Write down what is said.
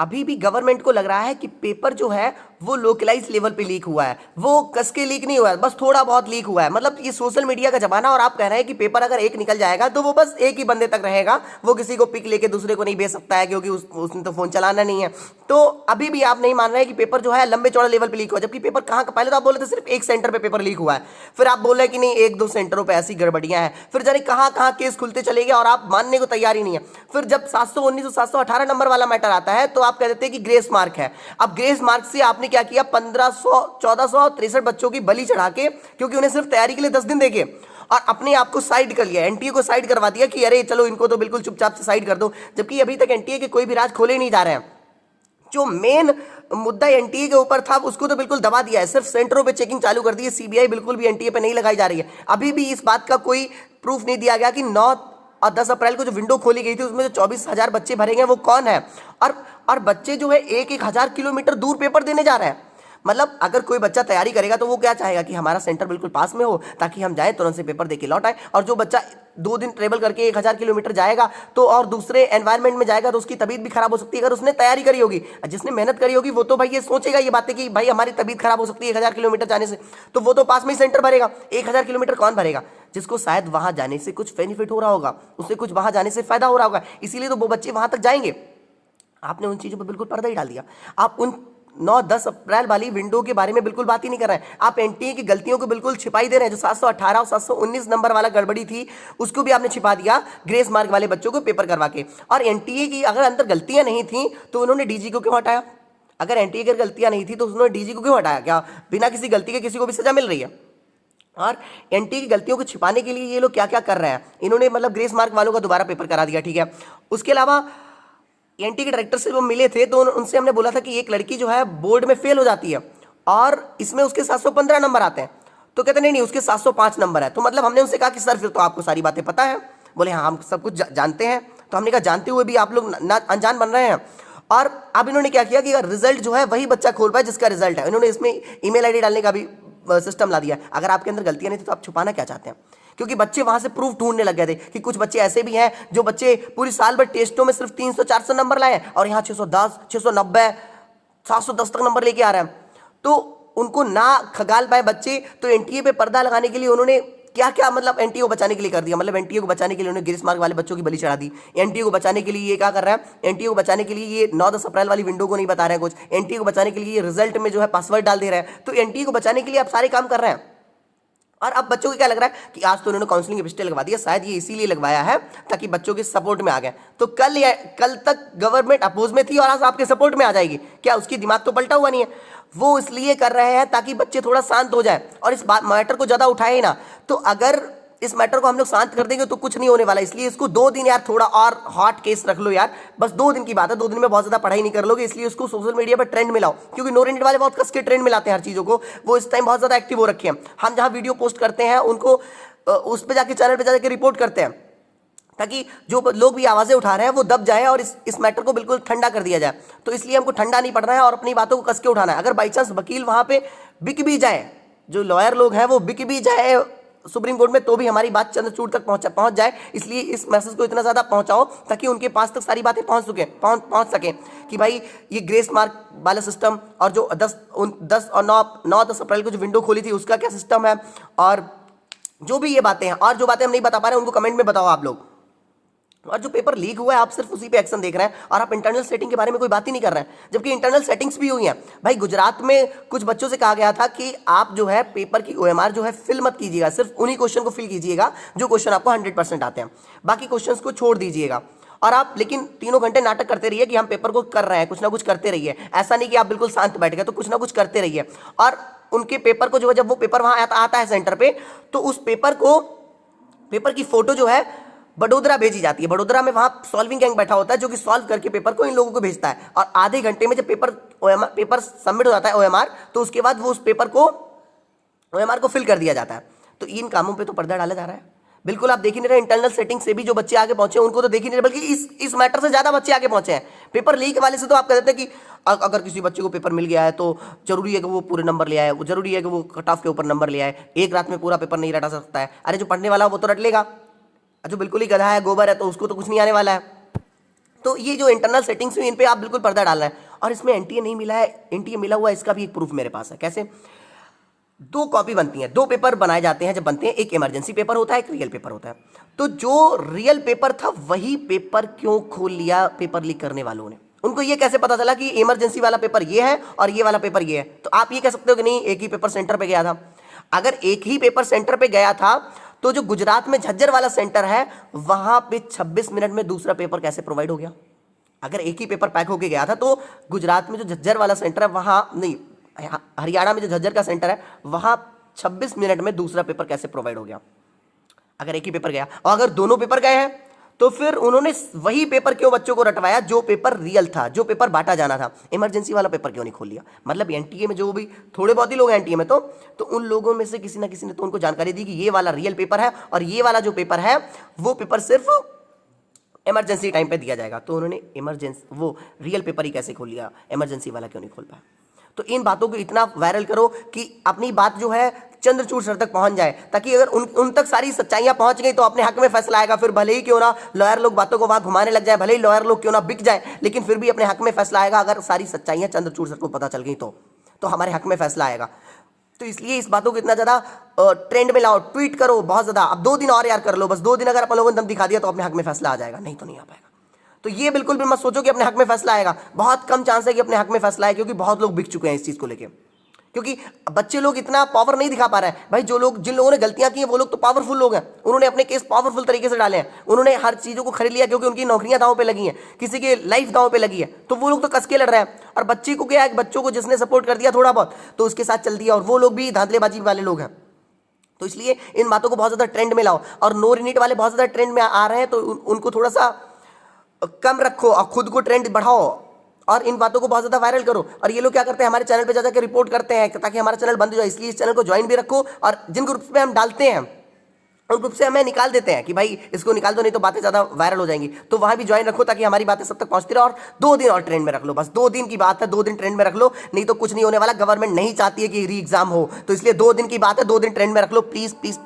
अभी भी गवर्नमेंट को लग रहा है कि पेपर जो है वो लोकलाइज लेवल पे लीक हुआ है, वो कस के लीक नहीं हुआ है, बस थोड़ा बहुत लीक हुआ है। मतलब ये सोशल मीडिया का जमाना, और आप कह रहे हैं कि पेपर अगर एक निकल जाएगा तो वो बस एक ही बंदे तक रहेगा, वो किसी को पिक लेके दूसरे को नहीं भेज सकता है, क्योंकि उसने तो फोन चलाना नहीं है। तो अभी भी आप नहीं मान रहे कि पेपर जो है लंबे चौड़े लेवल पे लीक हुआ, जबकि पेपर कहाँ का, पहले तो आप बोले थे सिर्फ एक सेंटर पे पेपर लीक हुआ है, फिर आप बोल रहे हैं कि नहीं एक दो सेंटरों पे ऐसी गड़बड़ियां हैं, फिर जाने कहाँ कहाँ केस खुलते चले गए और आप मानने को तैयार ही नहीं है। फिर जब 719 और 718 नंबर वाला मैटर आता है तो आप कह देते हैं कि ग्रेस मार्क है। अब ग्रेस मार्क से आपने क्या किया, 1463 बच्चों की बलि चढ़ा के, क्योंकि उन्हें सिर्फ तैयारी के लिए 10 दिन देके, और अपने आप को साइड कर लिया, एनटीए को साइड करवा दिया कि अरे चलो इनको तो बिल्कुल चुपचाप से साइड कर दो, जबकि अभी तक एनटीए के कोई भी राज खोले नहीं जा रहे हैं। जो मेन मुद्दा एनटीए के ऊपर था उसको तो बिल्कुल दबा दिया है, सिर्फ सेंटरों पे चेकिंग चालू कर दी है, सीबीआई बिल्कुल भी एनटीए पे नहीं लगाई जा रही है। अभी भी इस बात का कोई प्रूफ नहीं दिया गया कि 9 और 10 अप्रैल को जो विंडो खोली गई थी उसमें जो 24,000 बच्चे भरेंगे वो कौन है, और बच्चे जो है एक एक हजार किलोमीटर दूर पेपर देने जा रहे हैं। मतलब अगर कोई बच्चा तैयारी करेगा तो वो क्या चाहेगा कि हमारा सेंटर बिल्कुल पास में हो, ताकि हम जाएं तुरंत से पेपर देके लौट आए। और जो बच्चा 2 दिन ट्रेवल करके 1,000 किलोमीटर जाएगा तो और दूसरे एनवायरनमेंट में जाएगा तो उसकी तबीयत भी खराब हो सकती है। अगर उसने तैयारी करी होगी, जिसने मेहनत करी होगी, वो तो भाई ये सोचेगा ये बातें कि भाई हमारी तबीयत खराब हो सकती है 1,000 किलोमीटर जाने से, तो वो तो पास में ही सेंटर भरेगा। 1,000 किलोमीटर कौन भरेगा? जिसको शायद वहां जाने से कुछ बेनिफिट हो रहा होगा, उससे कुछ वहां जाने से फायदा हो रहा होगा, इसीलिए तो वो बच्चे वहां तक जाएंगे। आपने उन चीज़ों पर बिल्कुल पर्दा ही डाल दिया। आप उन 9-10 अप्रैल वाली विंडो के बारे में बिल्कुल बात ही नहीं कर रहे हैं। आप एनटीए की गलतियों को बिल्कुल छिपाई दे रहे हैं। जो 718 और 719 नंबर वाला गड़बड़ी थी उसको भी आपने छिपा दिया ग्रेस मार्क वाले बच्चों को पेपर करवा के। और एनटीए की अगर अंदर गलतियां नहीं थी तो उन्होंने डीजी को क्यों हटाया? अगर एनटीए की गलतियां नहीं थी तो उन्होंने डीजी को क्यों हटाया? क्या बिना किसी गलती के किसी को भी सजा मिल रही है? और एनटीए की गलतियों को छिपाने के लिए ये लोग क्या क्या कर रहे हैं, इन्होंने मतलब ग्रेस मार्क वालों का दोबारा पेपर करा दिया, ठीक है। उसके अलावा एनटी के डायरेक्टर से वो मिले थे तो उनसे हमने बोला था कि एक लड़की जो है बोर्ड में फेल हो जाती है और इसमें उसके 715 नंबर आते हैं, तो कहते नहीं नहीं उसके 705 नंबर है। तो मतलब हमने उनसे कहा कि सर फिर तो आपको सारी बातें पता है। बोले हाँ हम सब कुछ जानते हैं। तो हमने कहा जानते हुए भी आप लोग ना अनजान बन रहे हैं। और अब इन्होंने क्या किया कि रिजल्ट जो है वही बच्चा खोल पाए जिसका रिजल्ट है। इन्होंने इसमें ईमेल आईडी डालने का भी सिस्टम ला दिया। अगर आपके अंदर गलतियां नहीं थी तो आप छुपाना क्या चाहते हैं? क्योंकि बच्चे वहां से प्रूफ ढूंढने लग गए थे कि कुछ बच्चे ऐसे भी हैं जो बच्चे पूरी साल भर टेस्टों में सिर्फ 300-400 नंबर लाए और यहाँ 610, 690, 710 तक नंबर लेके आ रहे हैं। तो उनको ना खगाल पाए बच्चे, तो एनटीए पे पर्दा लगाने के लिए उन्होंने क्या क्या मतलब एनटीए को बचाने के लिए कर दिया। मतलब एनटीए को बचाने के लिए उन्होंने ग्रेस मार्क वाले बच्चों की बलि चढ़ा दी। एनटीए को बचाने के लिए ये क्या कर रहा है, एनटीए को बचाने के लिए ये 9-10 अप्रैल वाली विंडो को नहीं बता रहे हैं कुछ, एनटीए को बचाने के लिए ये रिजल्ट में जो है पासवर्ड डाल दे रहे हैं। तो एनटीए को बचाने के लिए आप सारे काम कर रहे हैं। और अब बच्चों को क्या लग रहा है कि आज तो उन्होंने काउंसलिंग स्टे लगवा दिया, शायद ये इसीलिए लगवाया है ताकि बच्चों के सपोर्ट में आ गए। तो कल तक गवर्नमेंट अपोज में थी और आज आपके सपोर्ट में आ जाएगी क्या? उसकी दिमाग तो पलटा हुआ नहीं है। वो इसलिए कर रहे हैं ताकि बच्चे थोड़ा शांत हो जाए और इस बात मैटर को ज्यादा उठाए ही ना। तो अगर इस मैटर को हम लोग शांत कर देंगे तो कुछ नहीं होने वाला। इसलिए इसको 2 दिन यार थोड़ा और हॉट केस रख लो यार, बस 2 दिन की बात है। 2 दिन में बहुत ज्यादा पढ़ाई नहीं कर लोगे, इसलिए उसको सोशल मीडिया पर ट्रेंड में लाओ, क्योंकि नो रेंट वाले बहुत कस के ट्रेंड में लाते हैं हर चीजों को। वो इस टाइम बहुत ज्यादा एक्टिव हो रखे हैं। हम जहां वीडियो पोस्ट करते हैं उनको उस पर जाके चैनल पर जाकर रिपोर्ट करते हैं ताकि जो लोग भी आवाजें उठा रहे हैं वो दब जाए और इस मैटर को बिल्कुल ठंडा कर दिया जाए। तो इसलिए हमको ठंडा नहीं पड़ना है और अपनी बातों को कस के उठाना है। अगर बाई चांस वकील वहां पे बिक भी जाए, जो लॉयर लोग हैं वो बिक भी जाए सुप्रीम कोर्ट में, तो भी हमारी बात चंद्रचूड़ तक पहुंच जाए। इसलिए इस मैसेज को इतना ज्यादा पहुंचाओ ताकि उनके पास तक सारी बातें पहुंच सके कि भाई ये ग्रेस मार्क वाला सिस्टम और जो 10 और 9-10 अप्रैल को जो विंडो खोली थी उसका क्या सिस्टम है, और जो भी ये बातें हैं और जो बातें हम नहीं बता पा रहे हैं उनको कमेंट में बताओ आप लोग। और जो पेपर लीक हुआ है आप सिर्फ उसी पे एक्शन देख रहे हैं और आप इंटरनल सेटिंग के बारे में कोई बात ही नहीं कर रहे हैं, जबकि इंटरनल सेटिंग्स भी हुई हैं। भाई गुजरात में कुछ बच्चों से कहा गया था कि आप जो है पेपर की ओएमआर जो है फिल मत कीजिएगा, सिर्फ उन्हीं क्वेश्चन को फिल कीजिएगा जो क्वेश्चन आपको 100% आते हैं, बाकी क्वेश्चन को छोड़ दीजिएगा। और आप लेकिन 3 घंटे नाटक करते रहिए कि हम पेपर को कर रहे हैं, कुछ ना कुछ करते रहिए। ऐसा नहीं कि आप बिल्कुल शांत बैठ गए, तो कुछ ना कुछ करते रहिए। और उनके पेपर को जो है जब वो पेपर वहां आता है सेंटर पे, तो उस पेपर की फोटो जो है बड़ोदरा भेजी जाती है। बड़ोदरा में वहां सॉल्विंग गैंग बैठा होता है जो कि सॉल्व करके पेपर को इन लोगों को भेजता है। और आधे घंटे में जब पेपर सबमिट हो जाता है ओएमआर, तो उसके बाद वो उस पेपर को ओएमआर को फिल कर दिया जाता है। तो इन कामों पे तो पर्दा डाला जा रहा है। बिल्कुल आप देख ही नहीं रहे। इंटरनल सेटिंग से भी जो बच्चे आगे पहुंचे उनको तो देख ही नहीं रहे, बल्कि इस मैटर से ज्यादा बच्चे आगे पहुंचे हैं। पेपर लीक वाले से तो आप कह देते हैं कि अगर किसी बच्चे को पेपर मिल गया है तो जरूरी है कि वो पूरे नंबर ले आए, वो जरूरी है कि वो कट ऑफ के ऊपर नंबर ले आए, एक रात में पूरा पेपर नहीं रटा सकता है। अरे जो पढ़ने वाला वो तो रट लेगा, जो बिल्कुल ही गधा है, गोबर है, तो उसको तो कुछ नहीं आने वाला है। तो ये जो इंटरनल सेटिंग्स हुई इन पे आप बिल्कुल पर्दा डालना है। और इसमें एनटीए नहीं मिला है, एनटीए मिला हुआ है, इसका भी एक प्रूफ मेरे पास है। कैसे? दो कॉपी बनती हैं, दो पेपर बनाए जाते हैं। जब बनते हैं, एक इमरजेंसी पेपर होता है, एक रियल पेपर होता है। तो जो रियल पेपर था वही पेपर क्यों खोल लिया पेपर लीक करने वालों ने? उनको ये कैसे पता चला कि इमरजेंसी वाला पेपर ये है और ये वाला पेपर ये है? तो आप ये कह सकते हो कि नहीं, एक ही पेपर सेंटर पे गया था। अगर एक ही पेपर सेंटर पे गया था तो जो गुजरात में झज्जर वाला सेंटर है वहां पे 26 मिनट में दूसरा पेपर कैसे प्रोवाइड हो गया? अगर एक ही पेपर पैक होके गया था तो गुजरात में जो झज्जर वाला सेंटर है वहां नहीं, हरियाणा में जो झज्जर का सेंटर है वहां 26 मिनट में दूसरा पेपर कैसे प्रोवाइड हो गया? अगर एक ही पेपर गया। और अगर दोनों पेपर गए हैं तो फिर उन्होंने वही पेपर क्यों बच्चों को रटवाया जो पेपर रियल था, जो पेपर बांटा जाना था? इमरजेंसी वाला पेपर क्यों नहीं खोल लिया? मतलब एनटीए में जो भी थोड़े बहुत ही लोग हैं एनटीए में, तो उन लोगों में से किसी ना किसी ने तो उनको जानकारी दी कि ये वाला रियल पेपर है और ये वाला जो पेपर है वो पेपर सिर्फ इमरजेंसी टाइम पे दिया जाएगा। तो उन्होंने इमरजेंसी वो रियल पेपर ही कैसे खोल लिया, इमरजेंसी वाला क्यों नहीं खोल पाया? तो इन बातों को इतना वायरल करो कि अपनी बात जो है चंद्रचूड़ सर तक पहुंच जाए, ताकि अगर उन तक सारी सच्चाइयां पहुंच गई तो अपने हक में फैसला आएगा। फिर भले ही क्यों ना लॉयर लोग बातों को वहां घुमाने लग जाए, भले ही लॉयर लोग क्यों ना बिक जाए, लेकिन फिर भी अपने हक में फैसला आएगा। अगर सारी सच्चाइयां चंद्रचूड़ सर को पता चल गई तो हमारे हक में फैसला आएगा। तो इसलिए इस बातों को इतना ज्यादा ट्रेंड में लाओ, ट्वीट करो बहुत ज्यादा। अब 2 दिन और यार कर लो, बस 2 दिन अगर अपन लोगों ने दम दिखा दिया तो अपने हक में फैसला आ जाएगा, नहीं तो नहीं आ पाएगा। तो ये बिल्कुल भी मत सोचो कि अपने हक में फैसला आएगा। बहुत कम चांस है कि अपने हक में फैसला आए, क्योंकि बहुत लोग बिक चुके हैं इस चीज को लेके। क्योंकि बच्चे लोग इतना पावर नहीं दिखा पा रहे हैं भाई। जिन लोगों ने गलतियां की हैं वो लोग तो पावरफुल लोग हैं, उन्होंने अपने केस पावरफुल तरीके से डाले हैं, उन्होंने हर चीजों को खरीद लिया क्योंकि उनकी नौकरियां दांव पे लगी हैं, किसी की लाइफ दांव पे लगी है, तो वो लोग तो कस के लड़ रहे हैं। और बच्चे को क्या है, बच्चों को जिसने सपोर्ट कर दिया थोड़ा बहुत तो उसके साथ चल दिया, और वो लोग भी धांधलेबाजी वाले लोग हैं। तो इसलिए इन बातों को बहुत ज्यादा ट्रेंड में लाओ। और नो रिनीट वाले बहुत ज्यादा ट्रेंड में आ रहे हैं, तो उनको थोड़ा सा कम रखो और खुद को ट्रेंड बढ़ाओ और इन बातों को बहुत ज्यादा वायरल करो। और ये लोग क्या करते हैं, हमारे चैनल पे जा जाकर रिपोर्ट करते हैं ताकि हमारा चैनल बंद हो जाए। इसलिए इस चैनल को ज्वाइन भी रखो, और जिन ग्रुप्स पे हम डालते हैं उन ग्रुप से हमें निकाल देते हैं कि भाई इसको निकाल दो, नहीं तो बातें ज्यादा वायरल हो जाएंगी। तो वहां भी ज्वाइन रखो ताकि हमारी बातें सब तक पहुंचती रहे। और 2 दिन और ट्रेंड में रख लो, बस 2 दिन की बात है, 2 दिन ट्रेंड में रख लो, नहीं तो कुछ नहीं होने वाला। गवर्नमेंट नहीं चाहती है कि री एग्जाम हो, तो इसलिए 2 दिन की बात है, 2 दिन ट्रेंड में रख लो प्लीज प्लीज।